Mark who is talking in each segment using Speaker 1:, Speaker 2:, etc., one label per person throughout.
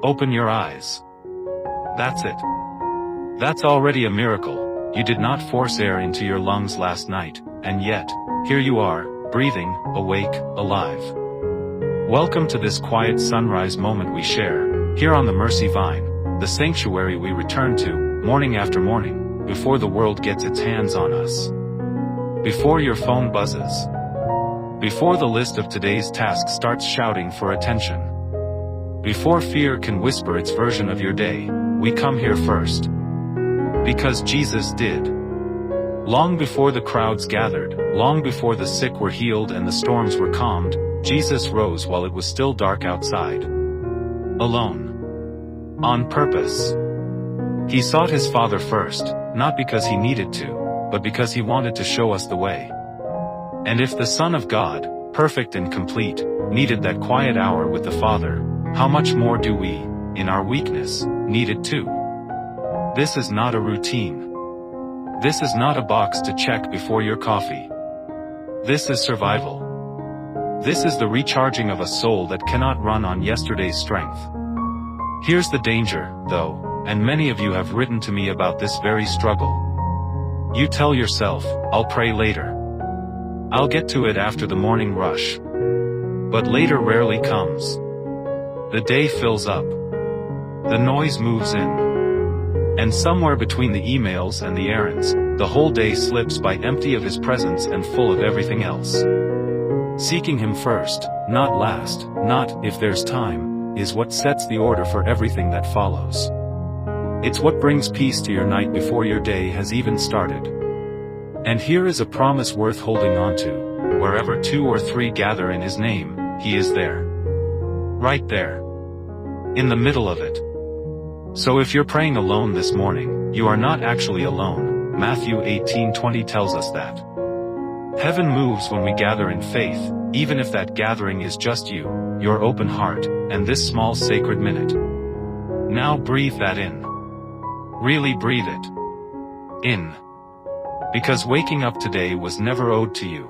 Speaker 1: Open your eyes. That's it. That's already a miracle. You did not force air into your lungs last night, and yet, here you are, breathing, awake, alive. Welcome to this quiet sunrise moment we share, here on the Mercy Vine, the sanctuary we return to, morning after morning, before the world gets its hands on us. Before your phone buzzes. Before the list of today's tasks starts shouting for attention. Before fear can whisper its version of your day, we come here first. Because Jesus did. Long before the crowds gathered, long before the sick were healed and the storms were calmed, Jesus rose while it was still dark outside. Alone. On purpose. He sought his Father first, not because he needed to, but because he wanted to show us the way. And if the Son of God, perfect and complete, needed that quiet hour with the Father, how much more do we, in our weakness, need it too? This is not a routine. This is not a box to check before your coffee. This is survival. This is the recharging of a soul that cannot run on yesterday's strength. Here's the danger, though, and many of you have written to me about this very struggle. You tell yourself, I'll pray later. I'll get to it after the morning rush. But later rarely comes. The day fills up. The noise moves in. And somewhere between the emails and the errands, the whole day slips by empty of his presence and full of everything else. Seeking him first, not last, not if there's time, is what sets the order for everything that follows. It's what brings peace to your night before your day has even started. And here is a promise worth holding on to. Wherever 2 or 3 gather in his name, he is there. Right there. In the middle of it. So if you're praying alone this morning, you are not actually alone. Matthew 18:20 tells us that. Heaven moves when we gather in faith, even if that gathering is just you, your open heart, and this small sacred minute. Now breathe that in. Really breathe it. In. Because waking up today was never owed to you.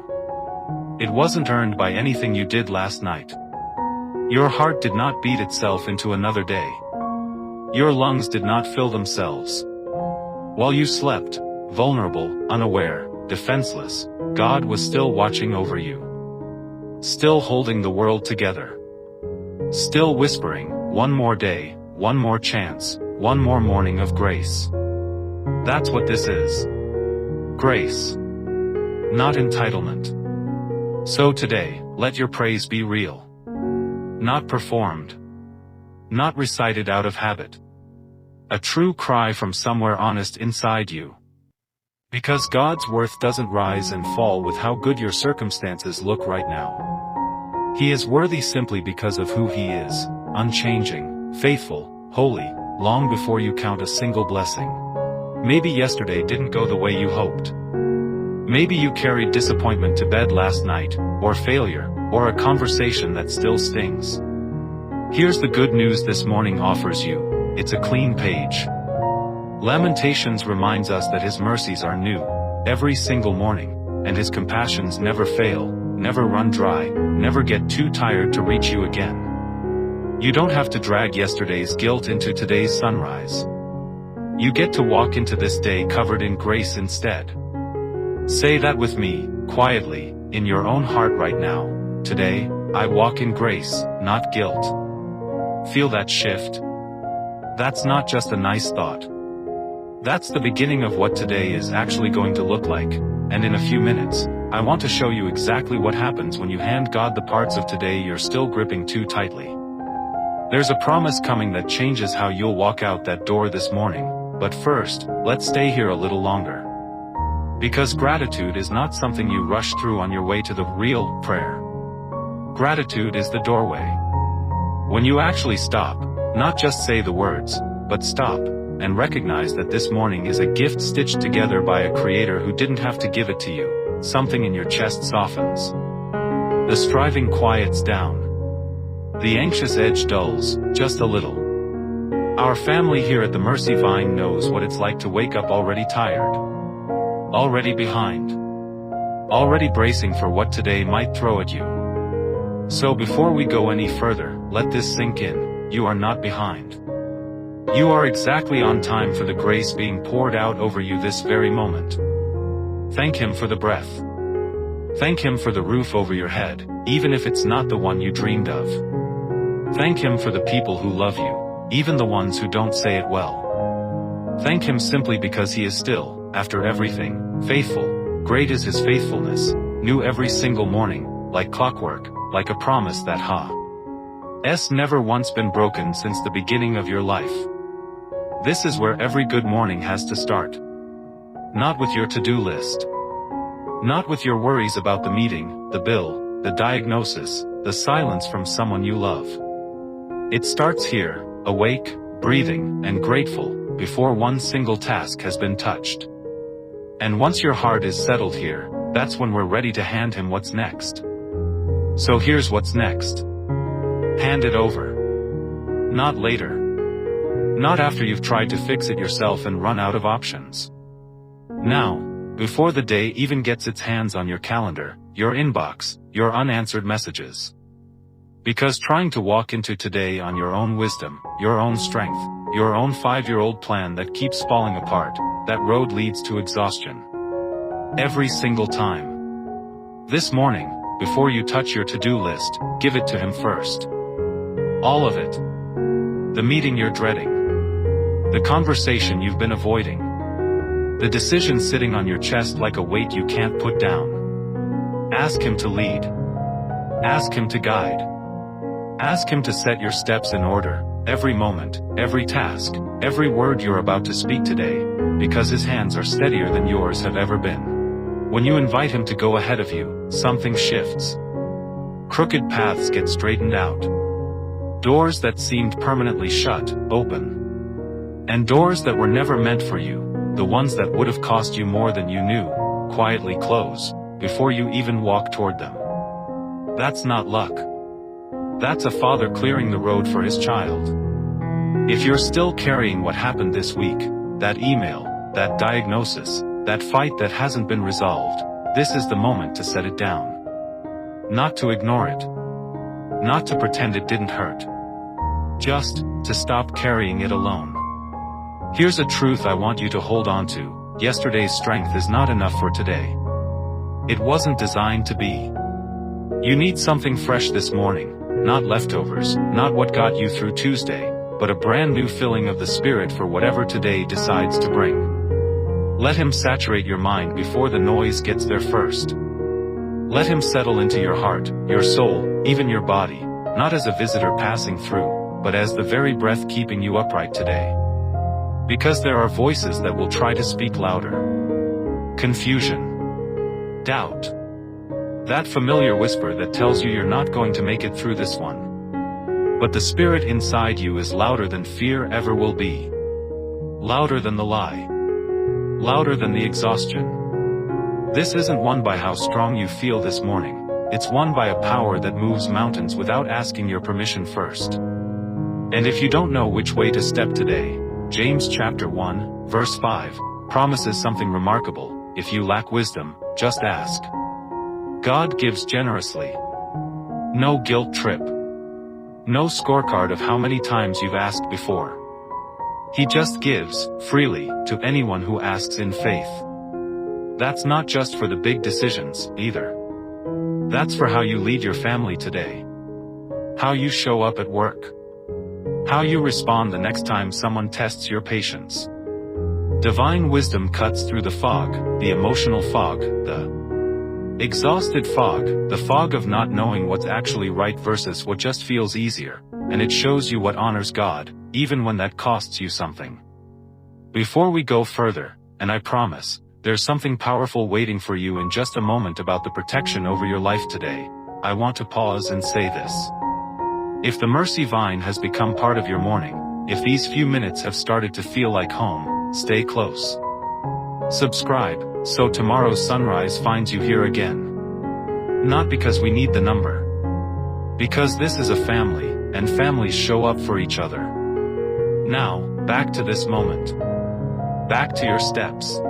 Speaker 1: It wasn't earned by anything you did last night. Your heart did not beat itself into another day. Your lungs did not fill themselves. While you slept, vulnerable, unaware, defenseless, God was still watching over you. Still holding the world together. Still whispering, one more day, one more chance, one more morning of grace. That's what this is. Grace. Not entitlement. So today, let your praise be real. Not performed. Not recited out of habit. A true cry from somewhere honest inside you. Because God's worth doesn't rise and fall with how good your circumstances look right now. He is worthy simply because of who he is, unchanging, faithful, holy, long before you count a single blessing. Maybe yesterday didn't go the way you hoped. Maybe you carried disappointment to bed last night, or failure, or a conversation that still stings. Here's the good news this morning offers you. It's a clean page. Lamentations reminds us that his mercies are new, every single morning, and his compassions never fail, never run dry, never get too tired to reach you again. You don't have to drag yesterday's guilt into today's sunrise. You get to walk into this day covered in grace instead. Say that with me, quietly, in your own heart right now. Today, I walk in grace, not guilt. Feel that shift? That's not just a nice thought. That's the beginning of what today is actually going to look like, and in a few minutes, I want to show you exactly what happens when you hand God the parts of today you're still gripping too tightly. There's a promise coming that changes how you'll walk out that door this morning, but first, let's stay here a little longer. Because gratitude is not something you rush through on your way to the real prayer. Gratitude is the doorway. When you actually stop, not just say the words, but stop, and recognize that this morning is a gift stitched together by a creator who didn't have to give it to you, something in your chest softens. The striving quiets down. The anxious edge dulls, just a little. Our family here at the Mercy Vine knows what it's like to wake up already tired. Already behind. Already bracing for what today might throw at you. So before we go any further, let this sink in. you are not behind. You are exactly on time for the grace being poured out over you this very moment. Thank Him for the breath. Thank Him for the roof over your head, even if it's not the one you dreamed of. Thank Him for the people who love you, even the ones who don't say it well. Thank Him simply because He is still, after everything, faithful. Great is His faithfulness, new every single morning, like clockwork, like a promise that has never once been broken since the beginning of your life. This is where every good morning has to start. Not with your to-do list. Not with your worries about the meeting, the bill, the diagnosis, the silence from someone you love. It starts here, awake, breathing, and grateful, before one single task has been touched. And once your heart is settled here, that's when we're ready to hand Him what's next. So here's what's next. Hand it over. Not later. Not after you've tried to fix it yourself and run out of options. Now, before the day even gets its hands on your calendar, your inbox, your unanswered messages. Because trying to walk into today on your own wisdom, your own strength, your own 5-year-old plan that keeps falling apart, that road leads to exhaustion. Every single time. This morning, before you touch your to-do list, give it to Him first. All of it. The meeting you're dreading. The conversation you've been avoiding. The decision sitting on your chest like a weight you can't put down. Ask Him to lead. Ask Him to guide. Ask Him to set your steps in order, every moment, every task, every word you're about to speak today, because His hands are steadier than yours have ever been. When you invite Him to go ahead of you, something shifts. Crooked paths get straightened out. Doors that seemed permanently shut, open. And doors that were never meant for you, the ones that would have cost you more than you knew, quietly close, before you even walk toward them. That's not luck. That's a father clearing the road for his child. If you're still carrying what happened this week, that email, that diagnosis, that fight that hasn't been resolved, this is the moment to set it down. Not to ignore it. Not to pretend it didn't hurt. Just to stop carrying it alone. Here's a truth I want you to hold on to. Yesterday's strength is not enough for today. It wasn't designed to be. You need something fresh this morning, not leftovers, not what got you through Tuesday, but a brand new filling of the Spirit for whatever today decides to bring. Let Him saturate your mind before the noise gets there first. Let Him settle into your heart, your soul, even your body, not as a visitor passing through, but as the very breath keeping you upright today. Because there are voices that will try to speak louder. Confusion. Doubt. That familiar whisper that tells you you're not going to make it through this one. But the Spirit inside you is louder than fear ever will be. Louder than the lie. Louder than the exhaustion. This isn't won by how strong you feel this morning. It's won by a power that moves mountains without asking your permission first. And if you don't know which way to step today, James chapter 1, verse 5, promises something remarkable. If you lack wisdom, just ask. God gives generously. No guilt trip. No scorecard of how many times you've asked before. He just gives, freely, to anyone who asks in faith. That's not just for the big decisions, either. That's for how you lead your family today. How you show up at work. How you respond the next time someone tests your patience. Divine wisdom cuts through the fog, the emotional fog, the exhausted fog, the fog of not knowing what's actually right versus what just feels easier, and it shows you what honors God, even when that costs you something. Before we go further, and I promise, there's something powerful waiting for you in just a moment about the protection over your life today, I want to pause and say this. If the mercy vine has become part of your morning, if these few minutes have started to feel like home, stay close. Subscribe, so tomorrow's sunrise finds you here again. Not because we need the number. Because this is a family, and families show up for each other. Now, back to this moment. Back to your steps.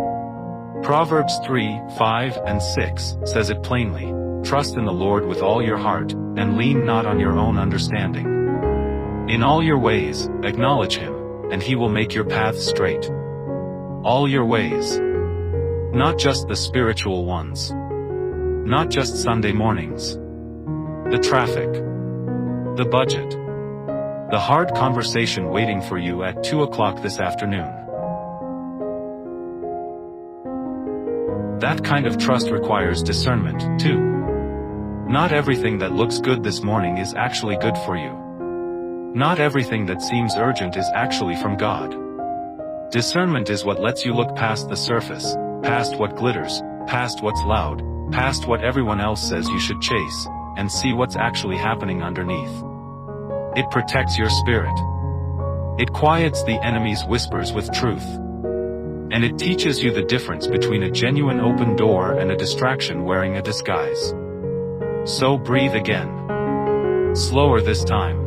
Speaker 1: Proverbs 3, 5, and 6 says it plainly. Trust in the Lord with all your heart, and lean not on your own understanding. In all your ways, acknowledge him, and he will make your paths straight. All your ways. Not just the spiritual ones. Not just Sunday mornings. The traffic. The budget. The hard conversation waiting for you at 2 o'clock this afternoon. That kind of trust requires discernment, too. Not everything that looks good this morning is actually good for you. Not everything that seems urgent is actually from God. Discernment is what lets you look past the surface, past what glitters, past what's loud, past what everyone else says you should chase, and see what's actually happening underneath. It protects your spirit. It quiets the enemy's whispers with truth. And it teaches you the difference between a genuine open door and a distraction wearing a disguise. So breathe again. Slower this time.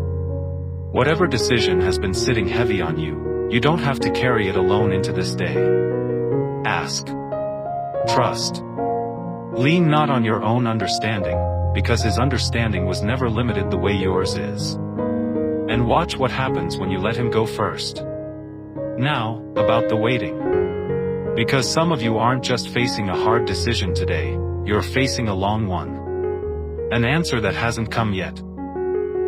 Speaker 1: Whatever decision has been sitting heavy on you, you don't have to carry it alone into this day. Ask. Trust. Lean not on your own understanding, because his understanding was never limited the way yours is. And watch what happens when you let him go first. Now, about the waiting. Because some of you aren't just facing a hard decision today, you're facing a long one. An answer that hasn't come yet.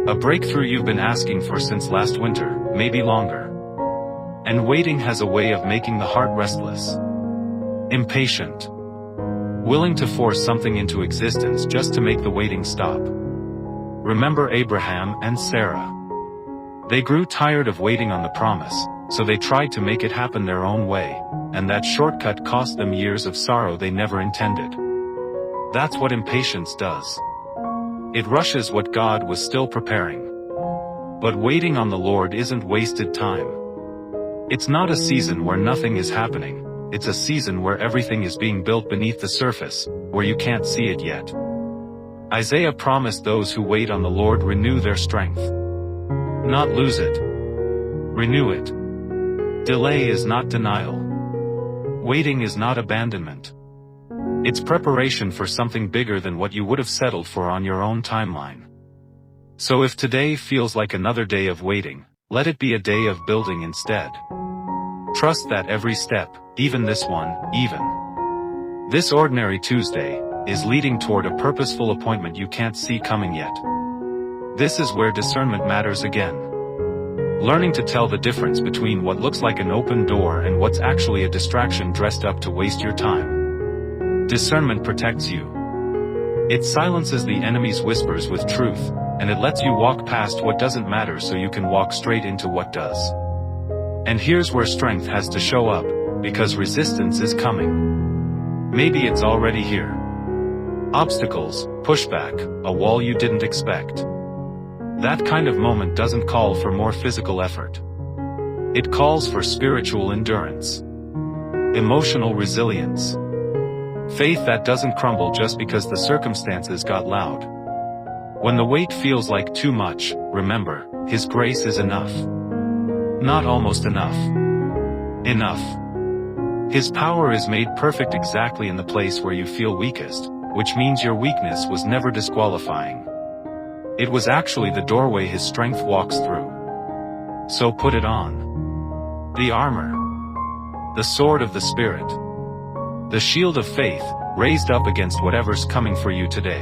Speaker 1: A breakthrough you've been asking for since last winter, maybe longer. And waiting has a way of making the heart restless. Impatient. Willing to force something into existence just to make the waiting stop. Remember Abraham and Sarah. They grew tired of waiting on the promise, so they tried to make it happen their own way, and that shortcut cost them years of sorrow they never intended. That's what impatience does. It rushes what God was still preparing. But waiting on the Lord isn't wasted time. It's not a season where nothing is happening, it's a season where everything is being built beneath the surface, where you can't see it yet. Isaiah promised those who wait on the Lord renew their strength. Not lose it. Renew it. Delay is not denial. Waiting is not abandonment. It's preparation for something bigger than what you would have settled for on your own timeline. So if today feels like another day of waiting, let it be a day of building instead. Trust that every step, even this one, even this ordinary Tuesday, is leading toward a purposeful appointment you can't see coming yet. This is where discernment matters again. Learning to tell the difference between what looks like an open door and what's actually a distraction dressed up to waste your time. Discernment protects you. It silences the enemy's whispers with truth, and it lets you walk past what doesn't matter so you can walk straight into what does. And here's where strength has to show up, because resistance is coming. Maybe it's already here. Obstacles, pushback, a wall you didn't expect. That kind of moment doesn't call for more physical effort. It calls for spiritual endurance. Emotional resilience. Faith that doesn't crumble just because the circumstances got loud. When the weight feels like too much, remember, His grace is enough. Not almost enough. Enough. His power is made perfect exactly in the place where you feel weakest, which means your weakness was never disqualifying. It was actually the doorway His strength walks through. So put it on. The armor. The sword of the Spirit. The shield of faith, raised up against whatever's coming for you today.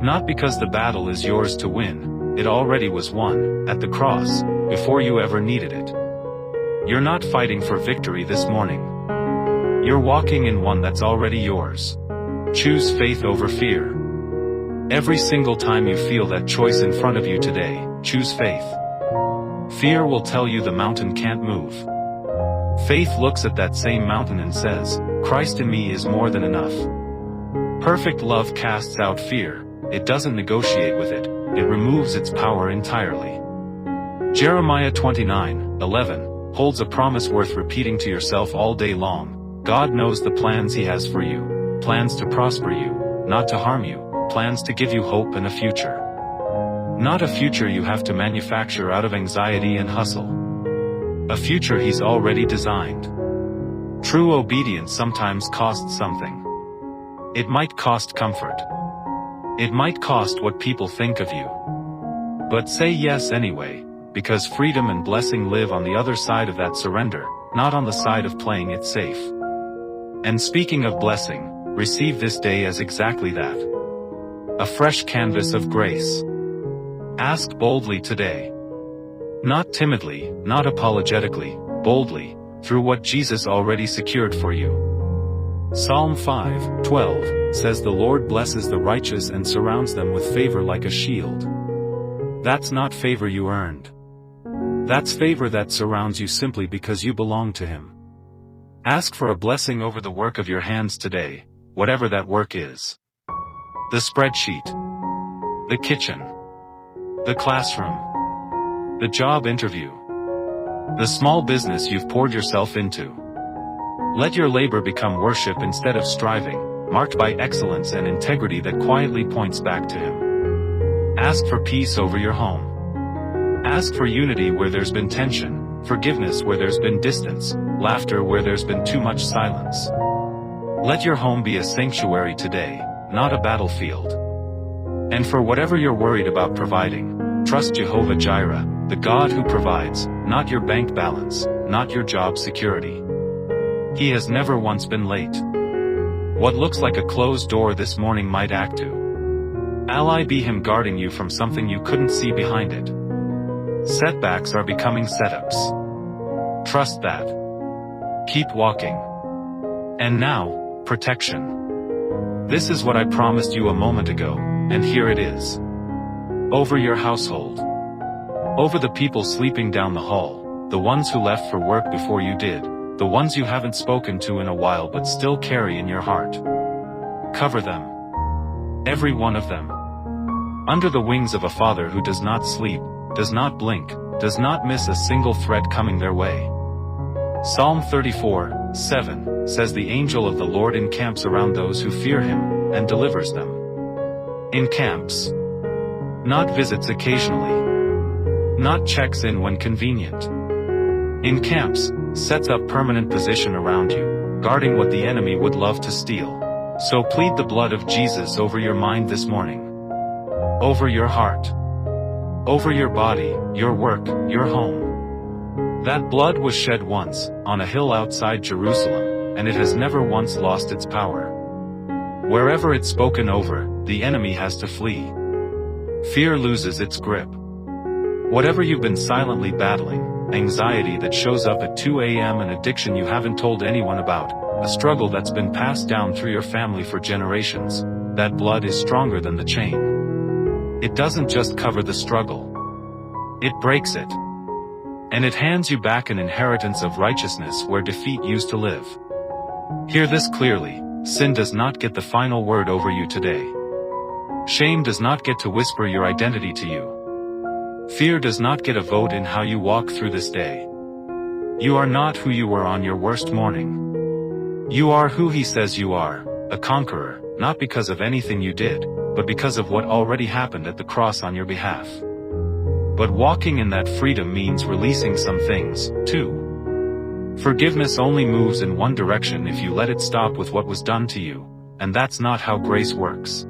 Speaker 1: Not because the battle is yours to win, it already was won, at the cross, before you ever needed it. You're not fighting for victory this morning. You're walking in one that's already yours. Choose faith over fear. Every single time you feel that choice in front of you today, choose faith. Fear will tell you the mountain can't move. Faith looks at that same mountain and says, Christ in me is more than enough. Perfect love casts out fear. It doesn't negotiate with it, it removes its power entirely. Jeremiah 29:11 holds a promise worth repeating to yourself all day long. God knows the plans He has for you. Plans to prosper you, not to harm you. Plans to give you hope and a future. Not a future you have to manufacture out of anxiety and hustle. A future He's already designed. True obedience sometimes costs something. It might cost comfort. It might cost what people think of you. But say yes anyway, because freedom and blessing live on the other side of that surrender, not on the side of playing it safe. And speaking of blessing, receive this day as exactly that. A fresh canvas of grace. Ask boldly today. Not timidly, not apologetically, boldly, through what Jesus already secured for you. Psalm 5:12 says the Lord blesses the righteous and surrounds them with favor like a shield. That's not favor you earned. That's favor that surrounds you simply because you belong to Him. Ask for a blessing over the work of your hands today, whatever that work is. The spreadsheet. The kitchen. The classroom. The job interview. The small business you've poured yourself into. Let your labor become worship instead of striving, marked by excellence and integrity that quietly points back to Him. Ask for peace over your home. Ask for unity where there's been tension, forgiveness where there's been distance, laughter where there's been too much silence. Let your home be a sanctuary today, not a battlefield. And for whatever you're worried about providing, trust Jehovah Jireh, the God who provides, not your bank balance, not your job security. He has never once been late. What looks like a closed door this morning might act to ally be Him guarding you from something you couldn't see behind it. Setbacks are becoming setups. Trust that. Keep walking. And now, protection. This is what I promised you a moment ago, and here it is. Over your household. Over the people sleeping down the hall, the ones who left for work before you did, the ones you haven't spoken to in a while but still carry in your heart. Cover them. Every one of them. Under the wings of a Father who does not sleep, does not blink, does not miss a single threat coming their way. Psalm 34:7 says the angel of the Lord encamps around those who fear Him, and delivers them. Encamps. Not visits occasionally. Not checks in when convenient. Encamps, sets up permanent position around you, guarding what the enemy would love to steal. So plead the blood of Jesus over your mind this morning. Over your heart. Over your body, your work, your home. That blood was shed once, on a hill outside Jerusalem, and it has never once lost its power. Wherever it's spoken over, the enemy has to flee. Fear loses its grip. Whatever you've been silently battling, anxiety that shows up at 2 a.m., an addiction you haven't told anyone about, a struggle that's been passed down through your family for generations, that blood is stronger than the chain. It doesn't just cover the struggle. It breaks it. And it hands you back an inheritance of righteousness where defeat used to live. Hear this clearly, sin does not get the final word over you today. Shame does not get to whisper your identity to you. Fear does not get a vote in how you walk through this day. You are not who you were on your worst morning. You are who He says you are, a conqueror, not because of anything you did, but because of what already happened at the cross on your behalf. But walking in that freedom means releasing some things, too. Forgiveness only moves in one direction if you let it stop with what was done to you, and that's not how grace works.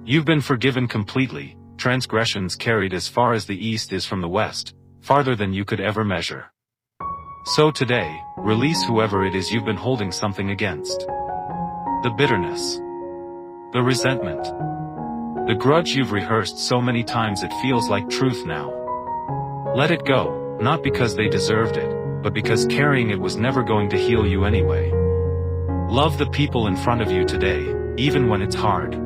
Speaker 1: You've been forgiven completely, transgressions carried as far as the east is from the west, farther than you could ever measure. So today, release whoever it is you've been holding something against. The bitterness. The resentment. The grudge you've rehearsed so many times it feels like truth now. Let it go, not because they deserved it, but because carrying it was never going to heal you anyway. Love the people in front of you today, even when it's hard.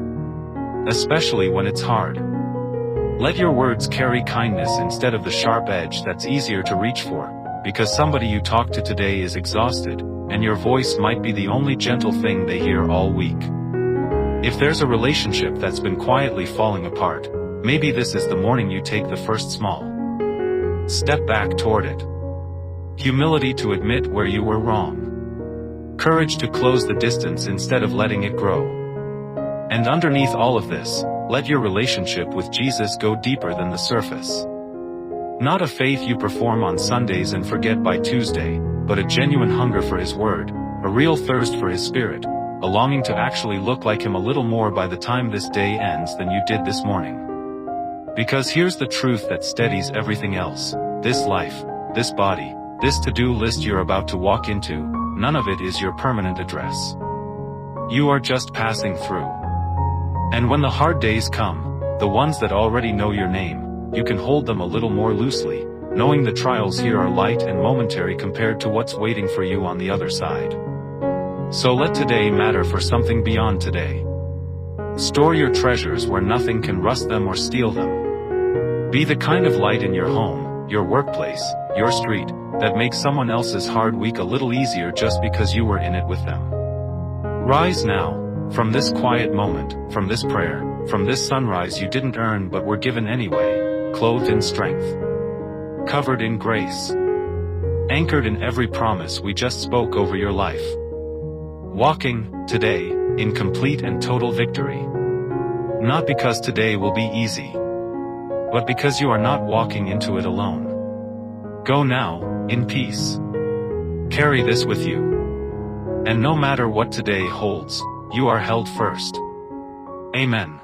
Speaker 1: Especially when it's hard. Let your words carry kindness instead of the sharp edge that's easier to reach for, because somebody you talk to today is exhausted, and your voice might be the only gentle thing they hear all week. If there's a relationship that's been quietly falling apart, maybe this is the morning you take the first small step back toward it. Humility to admit where you were wrong. Courage to close the distance instead of letting it grow. And underneath all of this, let your relationship with Jesus go deeper than the surface. Not a faith you perform on Sundays and forget by Tuesday, but a genuine hunger for His Word, a real thirst for His Spirit, a longing to actually look like Him a little more by the time this day ends than you did this morning. Because here's the truth that steadies everything else. This life, this body, this to-do list you're about to walk into, none of it is your permanent address. You are just passing through. And when the hard days come, the ones that already know your name, you can hold them a little more loosely, knowing the trials here are light and momentary compared to what's waiting for you on the other side. So let today matter for something beyond today. Store your treasures where nothing can rust them or steal them. Be the kind of light in your home, your workplace, your street, that makes someone else's hard week a little easier just because you were in it with them. Rise now, from this quiet moment, from this prayer, from this sunrise you didn't earn but were given anyway, clothed in strength, covered in grace, anchored in every promise we just spoke over your life. Walking, today, in complete and total victory. Not because today will be easy, but because you are not walking into it alone. Go now, in peace. Carry this with you. And no matter what today holds, you are held first. Amen.